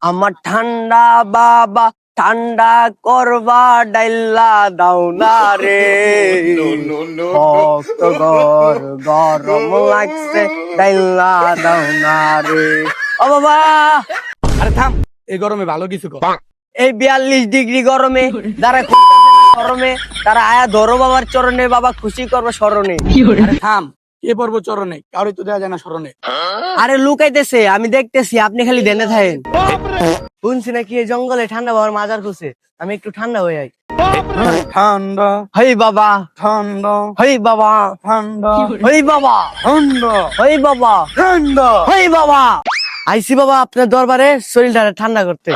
আমার ঠান্ডা বাবা ঠান্ডা করবা ডাইলা দাও না রে ভক্ত গরম লাগছে ডাইলা দাও না রে। ও বাবা আরে থাম, এই গরমে ভালো কিছু কর। এই 42 ডিগ্রি গরমে যারা গরমে তারা আয়া ধরো বাবার চরণে, বাবা খুশি করবো স্মরণে। আরে থাম, কে পর্ব চরণে কারোই তো দেওয়া যায় না স্মরণে। আরে লুকাইতেছে, আমি দেখতেছি, আপনি খালি দেনে থাকেন। শুনছি নাকি এই জঙ্গলে ঠান্ডা বাবার মাজার খুঁজছে, আমি একটু ঠান্ডা হয়ে যাই। ঠান্ডা হই বাবা ঠান্ডা হই বাবা ঠান্ডা হই বাবা ঠান্ডা হই বাবা ঠান্ডা। হই বাবা আইসি বাবা আপনার দরবারে শরীরটা ঠান্ডা করতে।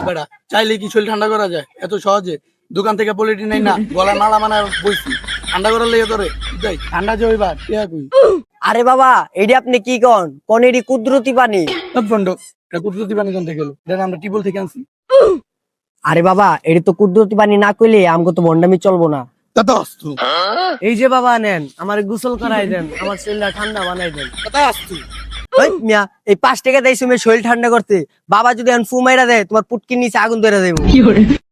বেটা, চাইলে কি শরীর ঠান্ডা করা যায় এত সহজে? দোকান থেকে পলিটি নাই না, গলা নালা মানা বইছি, ঠান্ডা করার লেগে তোরে যাই ঠান্ডা যে হইবার তুই। আরে বাবা এডি আপনি কি কোন এডি কুদরতি পানি। এটা কুদরতি পানি কোন থেকে এলো? এটা আমরা টিউবওয়েল থেকে আনছি। আরে বাবা এডি তো কুদরতি পানি না কইলে আমগো তো ভন্ডামি চলবো না। তা তো আসতু এই যে বাবা নেন, আমার গোসল করাই দেন, আমার শরীরটা ঠান্ডা বানাই দেন। তা আসতু ওই মিয়া এই 5 টাকা দেয় তুমি শরীর ঠান্ডা করতে, বাবা যদি এখন ফু মাইরা দেয় তোমার পুটকির নিচে আগুন ধরে দেবো।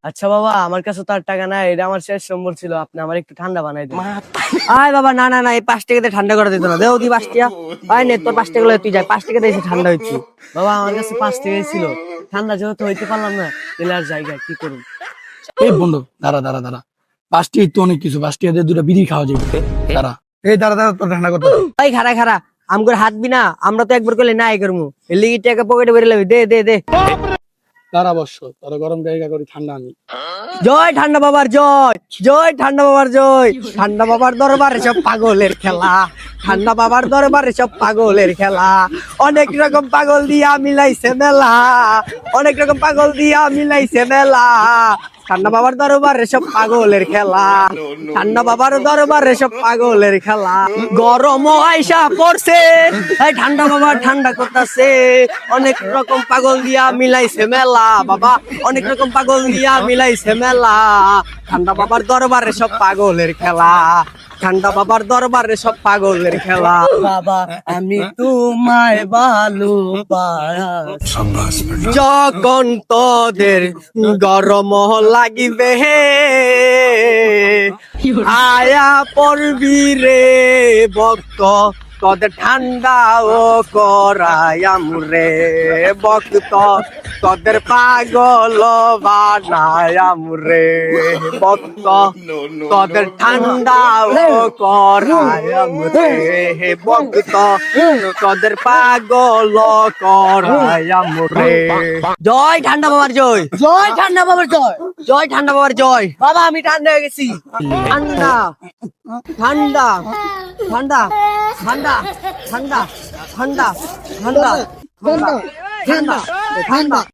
আচ্ছা বাবা আমার কাছে তো আর টাকা নাই, এটা আমার শেষ সম্বল ছিল, আপনি আমার একটু ঠান্ডা বানাই দেন। আয় বাবা না না না, এই 5 টাকাতে ঠান্ডা করে দিত না, দেও তুই 5 টাকা। আয় নে তোর 5 টাকা লয়ে তুই যা, 5 টাকা দিয়ে ঠান্ডা হইছি। বাবা আমার কাছে 5 টাকাই ছিল, ঠান্ডা যেহেতু হইতে পারলাম না, তাহলে আর জায়গা কি করুন। এই বন্ধু দাঁড়া দাঁড়া দাঁড়া, 5টি তো অনেক কিছু, 5টি দুটো বিড়ি খাওয়া যাবে। দাঁড়া এই দাঁড়া দাঁড়া, তোর ঠান্ডা করতে ওই খারা খারা আমগর হাত বিনা, আমরা তো একবার করলে নাই করমু, এর লিগি টাকা পকেটে ভরে লবি, দে দে দে। দাঁড়া বর্ষ, তোর গরম জায়গা করি ঠান্ডা আমি। জয় ঠান্ডা বাবার জয়, জয় ঠান্ডা বাবার জয়। ঠান্ডা বাবার দরবারে সব পাগলের খেলা, ঠান্ডা বাবার দরবারে সব পাগলের খেলা। অনেক রকম পাগল দিয়া মিলাইছে মেলা, অনেক রকম পাগল দিয়া মিলাইছে মেলা। ঠান্ডা বাবার দরবারে সব পাগলের খেলা, ঠান্ডা বাবার দরবারে সব পাগলের খেলা। গরম আইসা পড়ছে, এই ঠান্ডা বাবা ঠান্ডা করতেছে। অনেক রকম পাগল দিয়া মিলাইছে মেলা বাবা, অনেক রকম পাগল দিয়া মিলাইছে মেলা। ঠান্ডা বাবার দরবারে সব পাগলের খেলা, ঠান্ডা বাবার দরবারে সব পাগলের খেলা। বাবা আমি তোমায় ভালোবাসি, যখন তোদের গরম লাগিবে আয়া পড়বি রে ভক্ত, তোদের ঠান্ডা ও করায়াম রে ভক্ত, তোদের পাগল বানায়াম রে ভক্ত, তোদের ঠান্ডা ও করায়াম রে ভক্ত, তোদের পাগল করায়াম রে। জয় ঠান্ডা বাবার জয়, জয় ঠান্ডা বাবার জয়, জয় ঠান্ডা বাবার জয়। বাবা আমি ঠান্ডা হয়ে গেছি, ঠান্ডা ঠান্ডা ঠান্ডা ঠান্ডা ঠান্ডা ঠান্ডা ঠান্ডা ঠান্ডা ঠান্ডা ঠান্ডা।